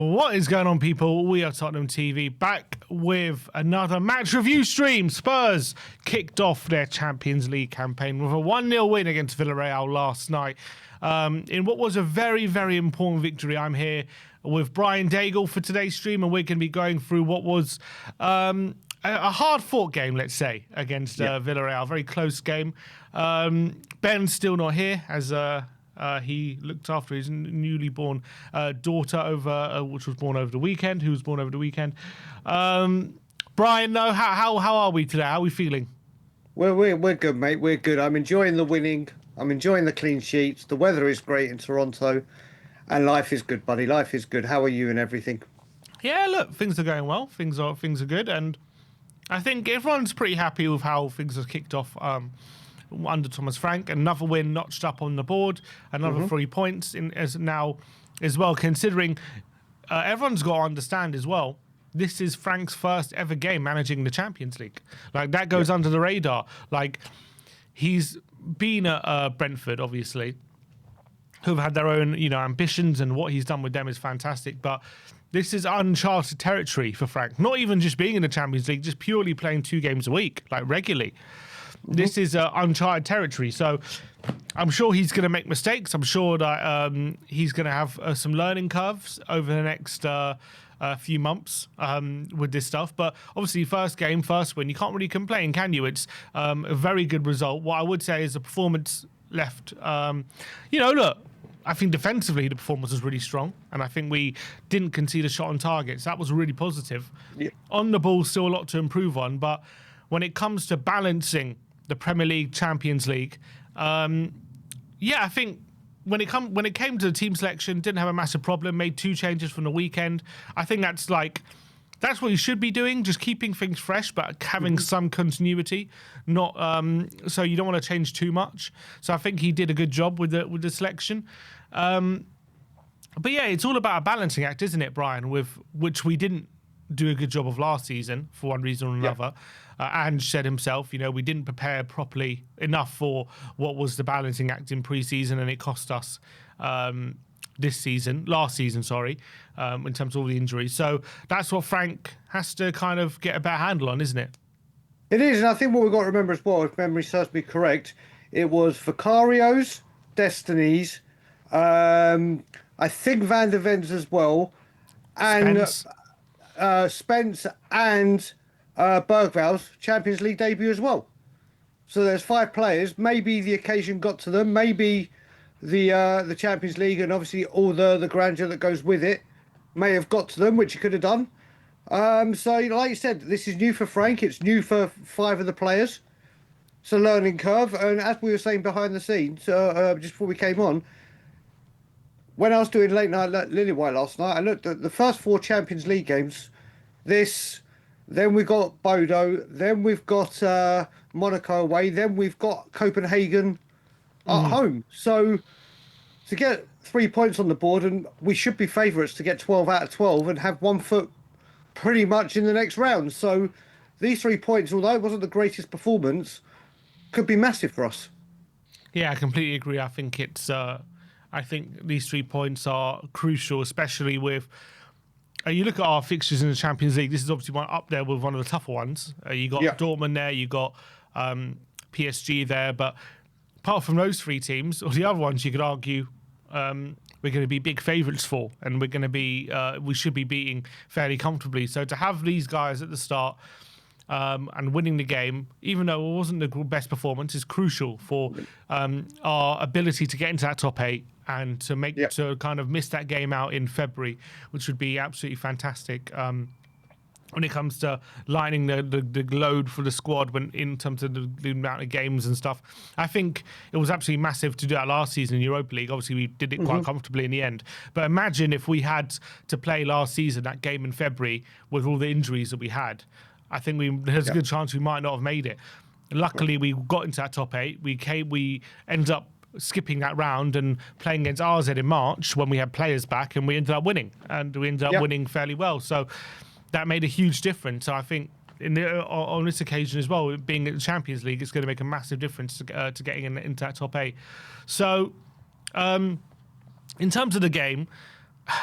What is going on, people? We are Tottenham TV, back with another match review stream. Spurs kicked off their Champions League campaign with a 1-0 win against Villarreal last night. In what was a very, very important victory. I'm here with Brian Daigle for today's stream, and we're going to be going through what was a hard-fought game, let's say, against Villarreal. Very close game. Ben's still not here, as he looked after his newly born daughter, which was born over the weekend. Who was born over the weekend? Brian, no, how are we today? How are we feeling? We're good, mate. We're good. I'm enjoying the winning. I'm enjoying the clean sheets. The weather is great in Toronto, and life is good, buddy. Life is good. How are you and everything? Yeah, look, things are going well. Things are good, and I think everyone's pretty happy with how things have kicked off. Under Thomas Frank, another win notched up on the board, another 3 points as well, considering everyone's got to understand as well, this is Frank's first ever game managing the Champions League. Like, that goes under the radar. Like, he's been at Brentford, obviously, who've had their own, ambitions, and what he's done with them is fantastic, but this is uncharted territory for Frank. Not even just being in the Champions League, just purely playing 2 games a week, like regularly. This is uncharted territory, so I'm sure he's going to make mistakes. I'm sure that he's going to have some learning curves over the next few months with this stuff. But obviously, first game, first win, you can't really complain, can you? It's a very good result. What I would say is the performance left, look, I think defensively the performance was really strong, and I think we didn't concede a shot on targets. That was really positive. Yeah. On the ball, still a lot to improve on, but when it comes to balancing the Premier League, Champions League, I think when it came to the team selection, didn't have a massive problem. Made 2 changes from the weekend. I think that's what you should be doing, just keeping things fresh, but having some continuity. Not so you don't want to change too much. So I think he did a good job with the selection. But yeah, it's all about a balancing act, isn't it, Brian? With which we didn't do a good job of last season for one reason or another. And said himself, we didn't prepare properly enough for what was the balancing act in pre-season, and it cost us last season, in terms of all the injuries. So that's what Frank has to kind of get a better handle on, isn't it? It is, and I think what we've got to remember as well, if memory serves me correct, it was Vicario's, Destiny's, I think Van der Ven's as well, and Spence and Bergval's Champions League debut as well. So there's 5 players. Maybe the occasion got to them. Maybe the Champions League and obviously all the grandeur that goes with it may have got to them, which it could have done. So like you said, this is new for Frank. It's new for 5 of the players. It's a learning curve. And as we were saying behind the scenes, just before we came on, when I was doing late night Lillywhite last night, I looked at the first 4 Champions League games. Then we've got Bodo, then we've got Monaco away, then we've got Copenhagen at home. So to get 3 points on the board, and we should be favourites to get 12 out of 12 and have 1 foot pretty much in the next round. So these 3 points, although it wasn't the greatest performance, could be massive for us. Yeah, I completely agree. I think I think these 3 points are crucial, especially with. You look at our fixtures in the Champions League, this is obviously one up there with one of the tougher ones. You got Dortmund there, you got PSG there, but apart from those 3 teams, or the other ones, you could argue we're going to be big favourites for, and we're going to be we should be beating fairly comfortably. So to have these guys at the start and winning the game, even though it wasn't the best performance, is crucial for our ability to get into that top 8 and to kind of miss that game out in February, which would be absolutely fantastic. When it comes to lining the load for the squad, in terms of the amount of games and stuff, I think it was absolutely massive to do that last season in Europa League. Obviously, we did it quite comfortably in the end. But imagine if we had to play last season, that game in February, with all the injuries that we had. I think there's a good chance we might not have made it. Luckily, we got into that top 8. We ended up skipping that round and playing against RZ in March when we had players back, and we ended up winning. And we ended up winning fairly well. So that made a huge difference. So I think on this occasion as well, being in the Champions League, it's going to make a massive difference to getting into that top 8. So in terms of the game,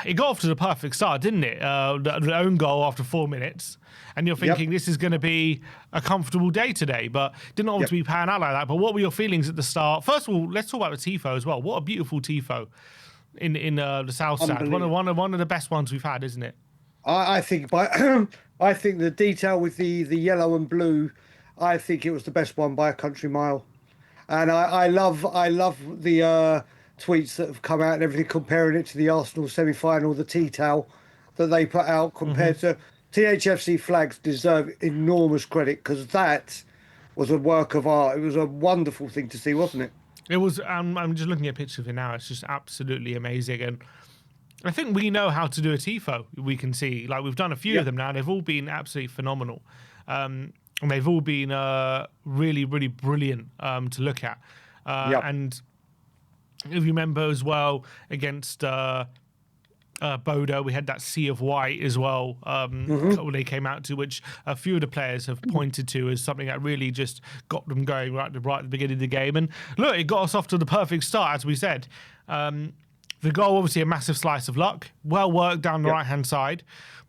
it got off to the perfect start, didn't it? The own goal after 4 minutes. And you're thinking this is going to be a comfortable day today, but didn't obviously pan out like that. But what were your feelings at the start? First of all, let's talk about the tifo as well. What a beautiful tifo in the South Stand. One of the best ones we've had, isn't it? I think I think the detail with the yellow and blue, I think it was the best one by a country mile. And I love the tweets that have come out and everything comparing it to the Arsenal semi-final, the tea towel that they put out compared to THFC flags deserve enormous credit because that was a work of art. It was a wonderful thing to see, wasn't it? It was. I'm just looking at pictures of it now. It's just absolutely amazing, and I think we know how to do a tifo. We can see, like we've done a few of them now. They've all been absolutely phenomenal, and they've all been really, really brilliant to look at. And if you remember as well against Bodo, we had that sea of white as well when they came out to, which a few of the players have pointed to as something that really just got them going right at the beginning of the game. And look, it got us off to the perfect start, as we said. The goal, obviously, a massive slice of luck. Well worked down the right-hand side.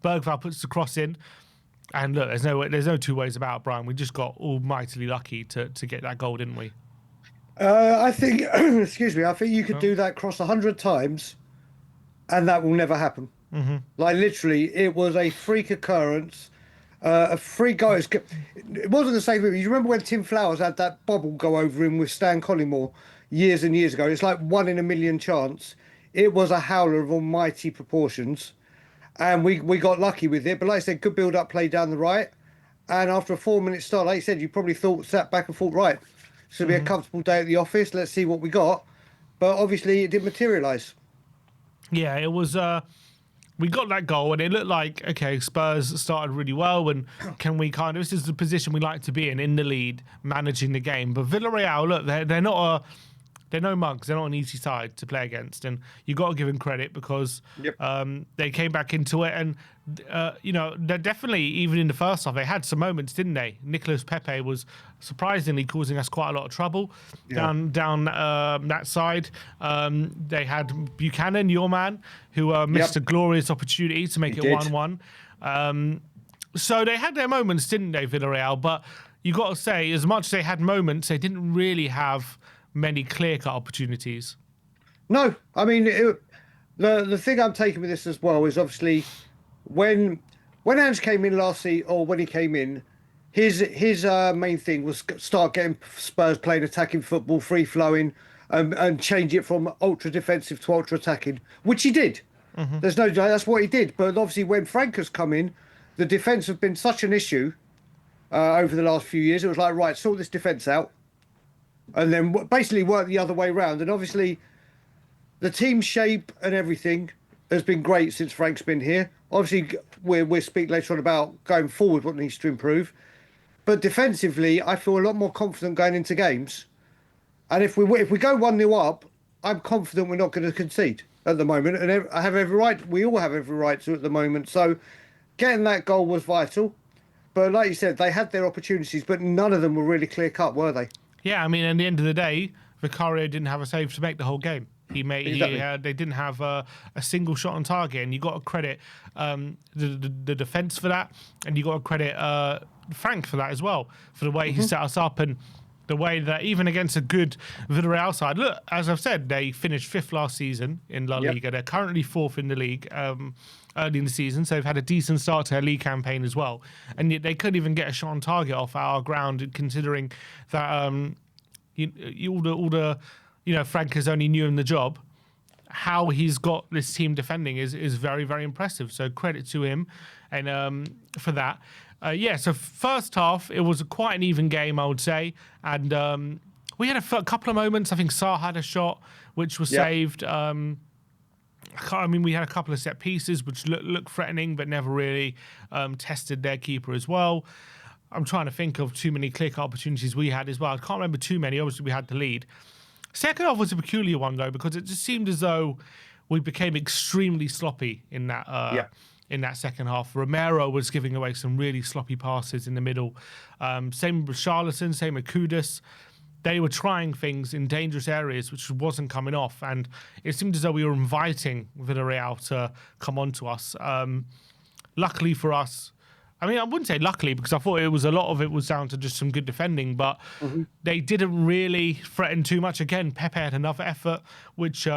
Bergvall puts the cross in. And look, there's no two ways about it, Brian. We just got almightily lucky to get that goal, didn't we? I think, excuse me, I think you could do that cross 100 times and that will never happen. Like, literally, it was a freak occurrence. A free goal. It wasn't the same. You remember when Tim Flowers had that bobble go over him with Stan Collymore years and years ago? It's like 1 in a million chance. It was a howler of almighty proportions. And we got lucky with it. But like I said, good build-up play down the right. And after a 4-minute start, like you said, you probably sat back and thought, right, it's going to be a comfortable day at the office. Let's see what we got. But obviously, it didn't materialise. Yeah, it was. We got that goal, and it looked like, okay, Spurs started really well, and can we this is the position we like to be in the lead, managing the game. But Villarreal, look, they're not they're no mugs. They're not an easy side to play against, and you got to give them credit because they came back into it, and they're definitely, even in the first half, they had some moments, didn't they? Nicolas Pepe was surprisingly causing us quite a lot of trouble down that side. They had Buchanan, your man, who missed a glorious opportunity to make it 1-1. So they had their moments, didn't they, Villarreal? But you got to say, as much as they had moments, they didn't really have many clear-cut opportunities. No, I mean, the thing I'm taking with this as well is obviously when Ange came in last season, or when he came in, his main thing was start getting Spurs playing attacking football, free-flowing, and change it from ultra-defensive to ultra-attacking, which he did. That's what he did. But obviously when Frank has come in, the defence has been such an issue over the last few years. It was like, right, sort this defence out. And then basically work the other way round. And obviously, the team shape and everything has been great since Frank's been here. Obviously, we'll speak later on about going forward what needs to improve. But defensively, I feel a lot more confident going into games. And if we go 1-0 up, I'm confident we're not going to concede at the moment. And I have every right. We all have every right to at the moment. So getting that goal was vital. But like you said, they had their opportunities, but none of them were really clear cut, were they? Yeah, I mean, at the end of the day, Vicario didn't have a save to make the whole game. They didn't have a single shot on target, and you got to credit the defence for that, and you got to credit Frank for that as well, for the way he set us up and the way that even against a good Villarreal side, look, as I've said, they finished 5th last season in La Liga. They're currently 4th in the league early in the season, so they've had a decent start to their league campaign as well. And yet they couldn't even get a shot on target off our ground, considering that Frank is only new in the job. How he's got this team defending is very, very impressive. So credit to him and for that. So first half, it was quite an even game, I would say. And we had a couple of moments. I think Sarr had a shot, which was saved. We had a couple of set pieces, which looked threatening, but never really tested their keeper as well. I'm trying to think of too many clear-cut opportunities we had as well. I can't remember too many. Obviously, we had the lead. Second half was a peculiar one, though, because it just seemed as though we became extremely sloppy in that in that second half. Romero was giving away some really sloppy passes in the middle. Same with Charlatan, same with Kudus. they were trying things in dangerous areas which wasn't coming off, and it seemed as though we were inviting Villarreal to come on to us. Luckily for us, I mean, I wouldn't say luckily, because I thought a lot of it was down to just some good defending, but they didn't really threaten too much. Again, Pepe had another effort which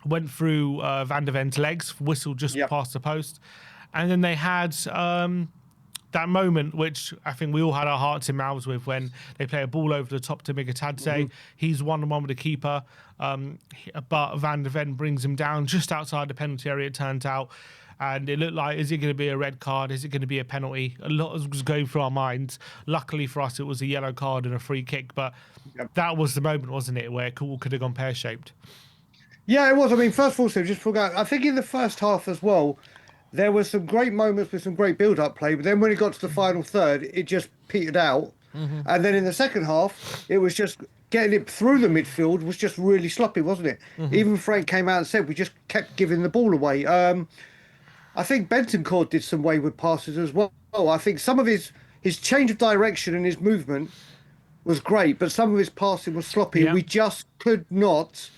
went through Van der Ven's legs, whistled just past the post, and then they had that moment which I think we all had our hearts in mouths with, when they play a ball over the top to Migatadze. He's 1-on-1 with the keeper, but Van der Ven brings him down just outside the penalty area, it turns out. And it looked like, is it going to be a red card? Is it going to be a penalty? A lot was going through our minds. Luckily for us, it was a yellow card and a free kick. But that was the moment, wasn't it, where it could have gone pear-shaped? Yeah, it was. I mean, first of all, Steve, just forgot. I think in the first half as well, there were some great moments with some great build-up play. But then when it got to the final third, it just petered out. And then in the second half, it was just getting it through the midfield was just really sloppy, wasn't it? Even Frank came out and said we just kept giving the ball away. I think Bentancur did some wayward passes as well. I think some of his change of direction and his movement was great, but some of his passing was sloppy. We just could not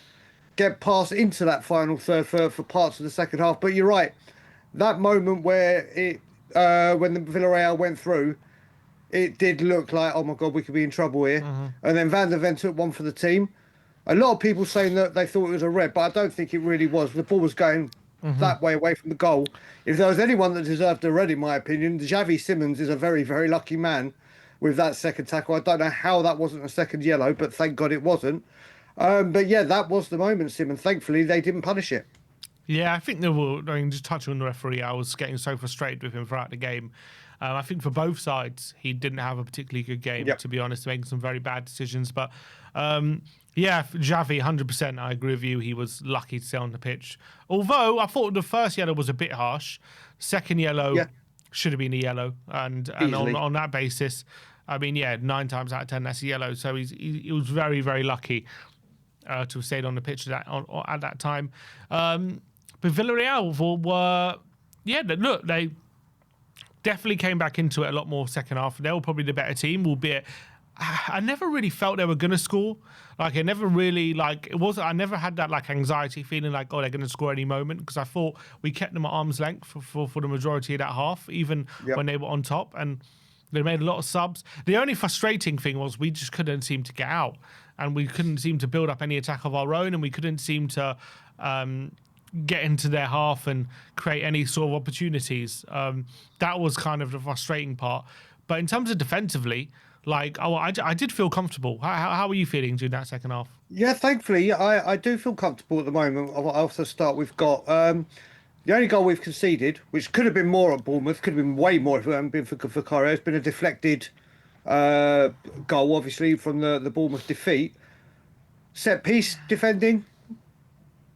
get past into that final third for parts of the second half. But you're right, that moment where when the Villarreal went through, it did look like, oh my God, we could be in trouble here. And then Van der Ven took one for the team. A lot of people saying that they thought it was a red, but I don't think it really was. The ball was going that way away from the goal. If there was anyone that deserved a red, in my opinion, Xavi Simons is a very, very lucky man with that second tackle. I don't know how that wasn't a second yellow, but thank God it wasn't. But yeah, that was the moment, Sim, and thankfully they didn't punish it. Yeah, I think they were. I mean, just touching on the referee, I was getting so frustrated with him throughout the game. I think for both sides, he didn't have a particularly good game, to be honest, making some very bad decisions. But yeah, Xavi, 100%, I agree with you. He was lucky to stay on the pitch. Although I thought the first yellow was a bit harsh. Second yellow should have been a yellow. And on that basis, I mean, yeah, 9 times out of 10, that's a yellow. So he was very, very lucky to have stayed on the pitch at that time. But Villarreal were, look, they definitely came back into it a lot more second half. They were probably the better team, albeit I never really felt they were going to score. Like, I never really, I never had that, anxiety feeling like, oh, they're going to score any moment, because I thought we kept them at arm's length for the majority of that half, even when they were on top, and they made a lot of subs. The only frustrating thing was we just couldn't seem to get out, and we couldn't seem to build up any attack of our own, and we couldn't seem to get into their half and create any sort of opportunities. That was kind of the frustrating part. But in terms of defensively, I did feel comfortable. How were you feeling during that second half? Yeah, thankfully, I do feel comfortable at the moment. Off the start we've got. The only goal we've conceded, which could have been more at Bournemouth, could have been way more if it hadn't been for Vicario, has been a deflected goal, obviously, from the Bournemouth defeat. Set piece defending,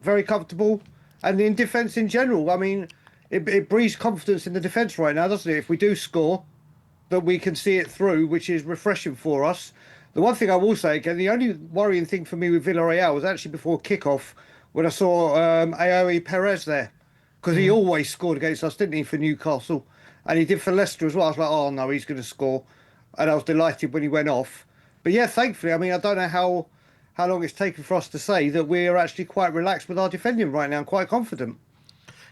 very comfortable. And in defence in general, I mean, it breeds confidence in the defence right now, doesn't it? If we do score, that we can see it through, which is refreshing for us. The one thing I will say again, the only worrying thing for me with Villarreal was actually before kickoff when I saw Ayoe Perez there, because he always scored against us, didn't he, for Newcastle, and he did for Leicester as well. I was like, oh no, he's going to score, and I was delighted when he went off. But yeah, thankfully, I mean, I don't know how long it's taken for us to say that we're actually quite relaxed with our defending right now and quite confident.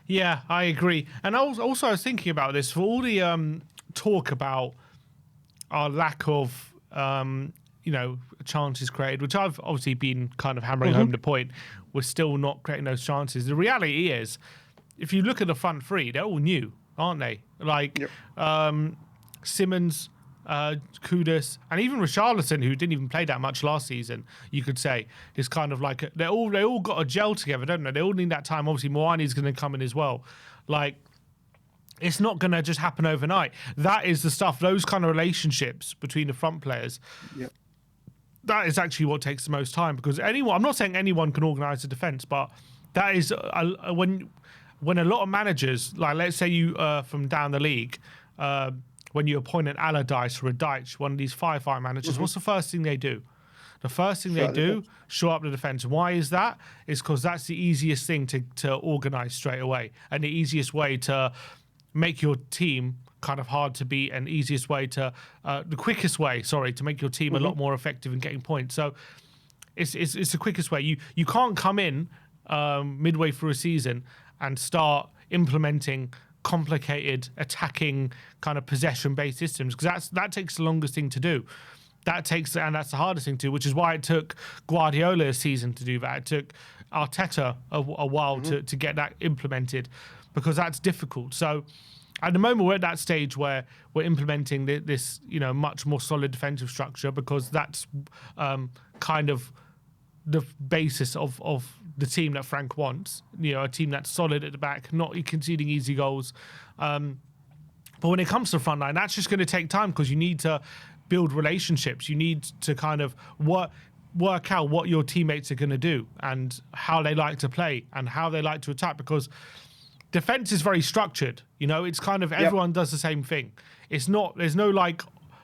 Yeah, I agree. And I was thinking about this, for all the talk about our lack of chances created, which I've obviously been kind of hammering home the point, we're still not creating those chances. The reality is, if you look at the front three, they're all new, aren't they? Simmons, Kudus, and even Richarlison, who didn't even play that much last season, you could say, is kind of like they all got a gel together, don't they? They all need that time. Obviously, Moani's going to come in as well. It's not going to just happen overnight. That is the stuff, those kind of relationships between the front players. Yep. That is actually what takes the most time, because I'm not saying anyone can organise a defence, but that is when a lot of managers, let's say you from down the league, when you appoint an Allardyce or a Deitch, one of these firefighter managers, what's the first thing they do? The first thing they do, shore up the defence. Why is that? It's because that's the easiest thing to organise straight away, and the easiest way to make your team kind of hard to beat, and the quickest way, to make your team a lot more effective in getting points. So it's the quickest way. You can't come in midway through a season and start implementing complicated attacking kind of possession-based systems, because that takes the longest thing to do. And that's the hardest thing to do, which is why it took Guardiola a season to do that. It took Arteta a while to get that implemented, because that's difficult. So at the moment, we're at that stage where we're implementing this, much more solid defensive structure, because that's kind of the basis of the team that Frank wants. A team that's solid at the back, not conceding easy goals. But when it comes to the front line, that's just going to take time, because you need to build relationships. You need to kind of work out what your teammates are going to do and how they like to play and how they like to attack, because defense is very structured. It's kind of everyone does the same thing. There's no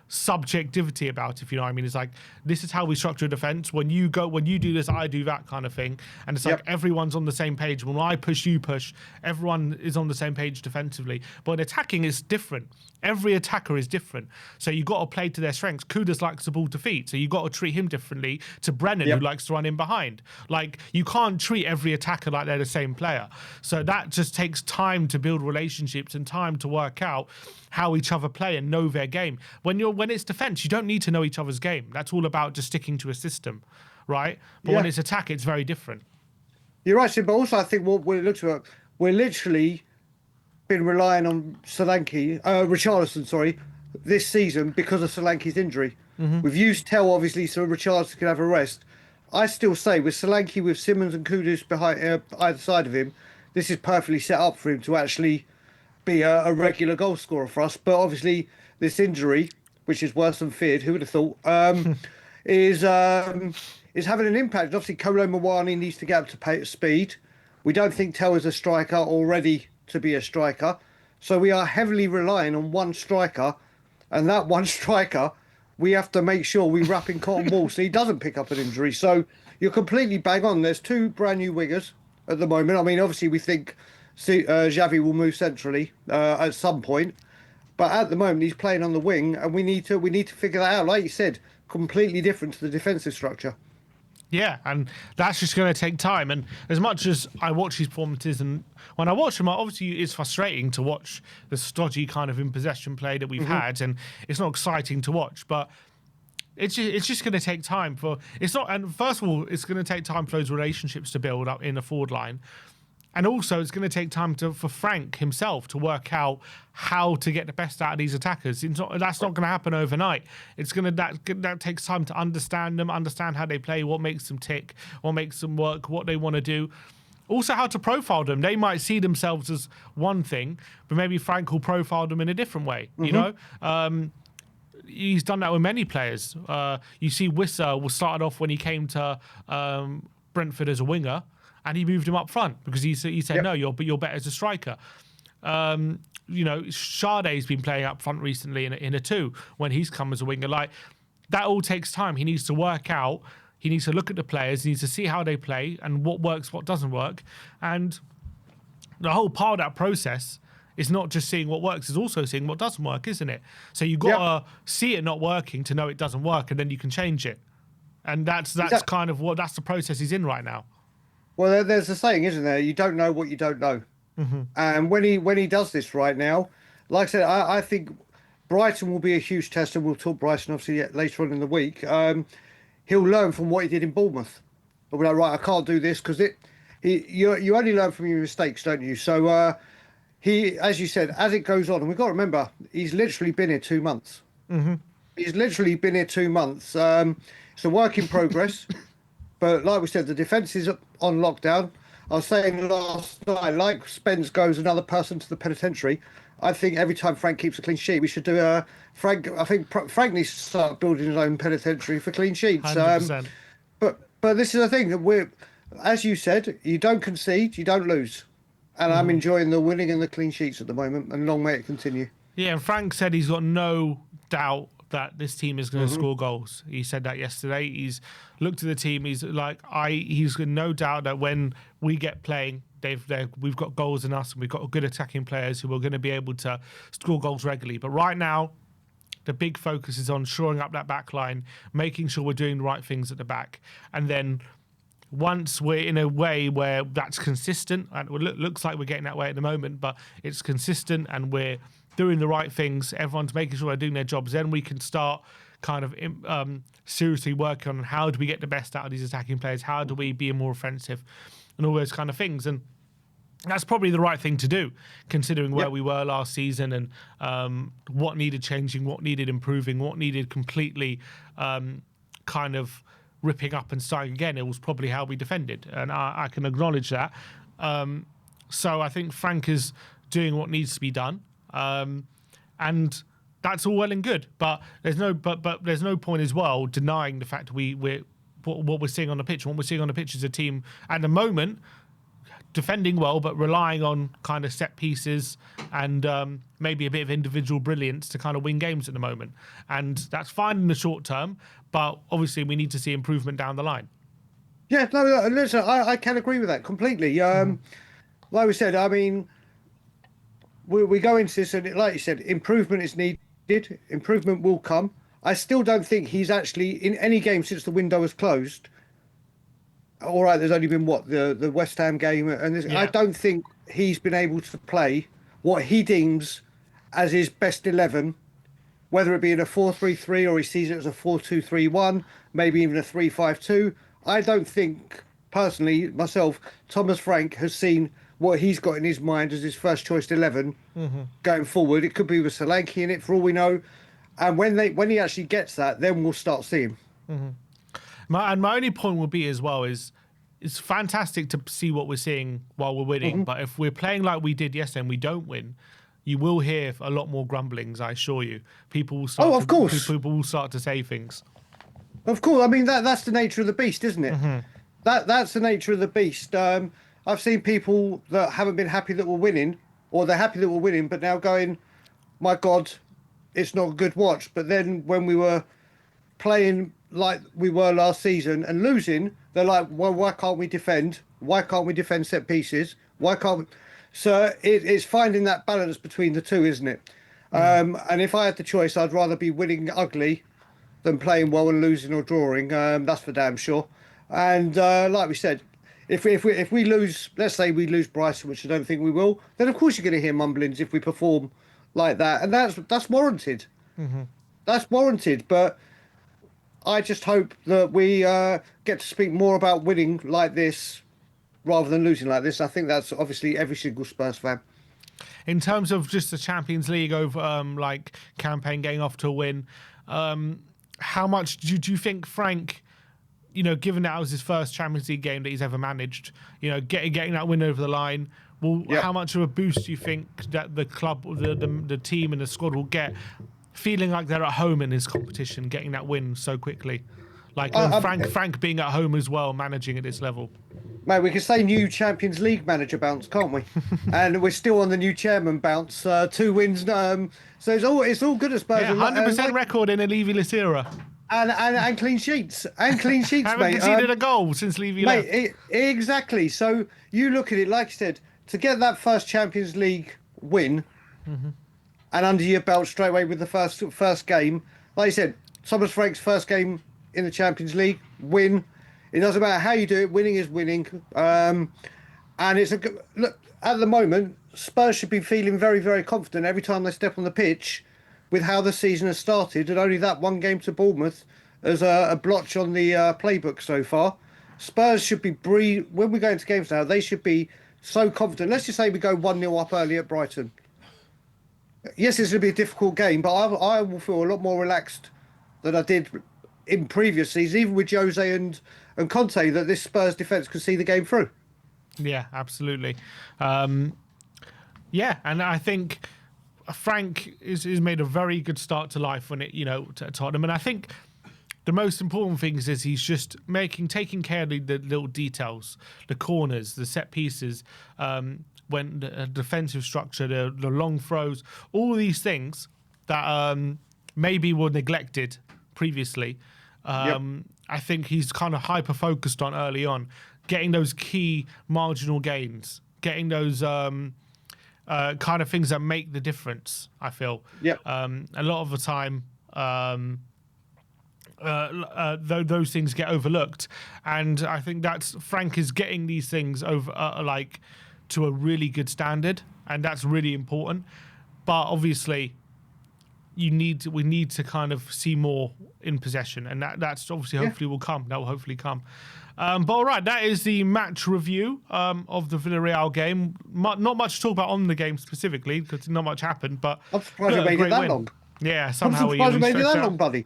subjectivity about it, if you know what I mean. It's like, this is how we structure defense. When you do this, I do that kind of thing. And it's like everyone's on the same page. When I push, you push. Everyone is on the same page defensively. But attacking is different. Every attacker is different. So you got to play to their strengths. Kudus likes the ball to feet, so you got to treat him differently to Brennan, who likes to run in behind. Like, you can't treat every attacker like they're the same player. So that just takes time to build relationships and time to work out how each other play and know their game. When it's defense, you don't need to know each other's game. That's all about just sticking to a system, right? But when it's attack, it's very different. You're right, Sid, but also I think what we looked at, we're literally been relying on Richarlison, this season because of Solanke's injury. We've used Tell, obviously, so Richarlison can have a rest. I still say, with Solanke, with Simmons and Kudus behind either side of him, this is perfectly set up for him to actually be a regular goal scorer for us. But obviously, this injury, which is worse than feared, who would have thought, is having an impact. Obviously, Kolo Muani needs to get up to speed. We don't think Tell is a striker already to be a striker. So we are heavily relying on one striker, and that one striker, we have to make sure we wrap in cotton wool so he doesn't pick up an injury. So you're completely bang on. There's two brand new wingers at the moment. I mean, obviously we think Xavi will move centrally at some point, but at the moment he's playing on the wing, and we need to figure that out. Like you said, completely different to the defensive structure. Yeah, and that's just going to take time. And as much as I watch these performances, and when I watch them, obviously it's frustrating to watch the stodgy kind of in possession play that we've had, and it's not exciting to watch. But it's just going to take time and first of all, it's going to take time for those relationships to build up in the forward line. And also, it's going to take time for Frank himself to work out how to get the best out of these attackers. That's not going to happen overnight. That takes time to understand them, understand how they play, what makes them tick, what makes them work, what they want to do. Also, how to profile them. They might see themselves as one thing, but maybe Frank will profile them in a different way. You know, he's done that with many players. You see, Wissa was started off when he came to Brentford as a winger, and he moved him up front because he said, no, you're better as a striker. You know, Sade's been playing up front recently in a 2 when he's come as a winger. Like, that all takes time. He needs to work out. He needs to look at the players. He needs to see how they play and what works, what doesn't work. And the whole part of that process is not just seeing what works, it's also seeing what doesn't work, isn't it? So you've got to see it not working to know it doesn't work, and then you can change it. And that's kind of that's the process he's in right now. Well, there's a saying, isn't there? You don't know what you don't know. And when he does this right now, like I said, I think Brighton will be a huge test, and we'll talk Brighton obviously later on in the week. He'll learn from what he did in Bournemouth. He'll be like, right, I can't do this, because you only learn from your mistakes, don't you? So he, as you said, as it goes on, and we've got to remember, he's literally been here 2 months. He's literally been here 2 months. It's a work in progress. But like we said, the defence is on lockdown. I was saying last night, like Spence goes another person to the penitentiary, I think every time Frank keeps a clean sheet, we should do Frank. I think Frank needs to start building his own penitentiary for clean sheets. 100%. But this is the thing, that as you said, you don't concede, you don't lose. And I'm enjoying the winning and the clean sheets at the moment, and long may it continue. Yeah, and Frank said he's got no doubt that this team is going to score goals. He said that yesterday. He's looked at the team. He's like, he's got no doubt that when we get playing, we've got goals in us, and we've got good attacking players who are going to be able to score goals regularly. But right now, the big focus is on shoring up that back line, making sure we're doing the right things at the back, and then once we're in a way where that's consistent, and it looks like we're getting that way at the moment, but it's consistent and we're doing the right things, everyone's making sure they're doing their jobs, then we can start kind of seriously working on how do we get the best out of these attacking players, how do we be more offensive, and all those kind of things. And that's probably the right thing to do, considering where we were last season and what needed changing, what needed improving, what needed completely kind of ripping up and starting again. It was probably how we defended, and I can acknowledge that. So I think Frank is doing what needs to be done, and that's all well and good. But there's no point as well denying the fact we're what we're seeing on the pitch. What we're seeing on the pitch is a team at the moment defending well, but relying on kind of set pieces and maybe a bit of individual brilliance to kind of win games at the moment. And that's fine in the short term, but obviously we need to see improvement down the line. Yeah, no, listen, I can agree with that completely. Like we said, I mean, we go into this, and like you said, improvement is needed. Improvement will come. I still don't think he's actually, in any game since the window was closed, all right, there's only been the West Ham game, and I don't think he's been able to play what he deems as his best 11, whether it be in a 4-3-3 or he sees it as a 4-2-3-1, maybe even a 3-5-2. I don't think, personally, myself, Thomas Frank has seen what he's got in his mind as his first choice 11 going forward. It could be with Solanke in it, for all we know. And when he actually gets that, then we'll start seeing. My only point will be as well is it's fantastic to see what we're seeing while we're winning, but if we're playing like we did yesterday and we don't win, you will hear a lot more grumblings, I assure you. People will start people will start to say things. Of course, I mean that's the nature of the beast, isn't it? That's the nature of the beast. I've seen people that haven't been happy that we're winning, or they're happy that we're winning, but now going, my God, it's not a good watch. But then when we were playing like we were last season and losing, they're like, well, why can't we defend? Why can't we defend set pieces? Why can't we? So it's finding that balance between the two, isn't it? And if I had the choice, I'd rather be winning ugly than playing well and losing or drawing. That's for damn sure. And like we said, if we lose, let's say we lose Brighton, which I don't think we will, then of course you're going to hear mumblings if we perform like that, and that's warranted. That's warranted, but I just hope that we get to speak more about winning like this rather than losing like this. I think that's obviously every single Spurs fan. In terms of just the Champions League over like campaign getting off to a win, how much do you think Frank, you know, given that was his first Champions League game that he's ever managed, you know, getting that win over the line, how much of a boost do you think that the club, the team and the squad will get, feeling like they're at home in this competition, getting that win so quickly? Like Frank being at home as well, managing at this level. Mate, we can say new Champions League manager bounce, can't we? And we're still on the new chairman bounce. 2 wins. So it's all good as Spurs. Yeah, 100% record in a Levy-less era. And clean sheets. And clean sheets, Haven't mate. conceded a goal since Levy left. Exactly. So you look at it, like I said, to get that first Champions League win and under your belt straight away with the first game, like I said, Thomas Frank's first game in the Champions League, win. It doesn't matter how you do it, winning is winning. And it's look, at the moment, Spurs should be feeling very, very confident every time they step on the pitch with how the season has started, and only that one game to Bournemouth as a blotch on the playbook so far. Spurs should be when we go into games now, they should be so confident. Let's just say we go 1-0 up early at Brighton. Yes, it's going to be a difficult game, but I will feel a lot more relaxed than I did in previous seasons, even with Jose and Conte, that this Spurs defence could see the game through. Yeah, absolutely. Yeah, and I think Frank is made a very good start to life when to Tottenham, and I think the most important things is he's just taking care of the little details, the corners, the set pieces, when the defensive structure, the long throws, all these things that maybe were neglected previously. I think he's kind of hyper focused on early on, getting those key marginal gains getting those kind of things that make the difference. I feel. Yep. A lot of the time. Those things get overlooked, and I think that's Frank is getting these things over like to a really good standard, and that's really important. But obviously, we need to kind of see more in possession, and that's obviously hopefully will come. That will hopefully come. But all right, that is the match review of the Villarreal game. Not much to talk about on the game specifically because not much happened. But I'm surprised it made it that long. Yeah, I'm somehow surprised it made it that stretched long, buddy.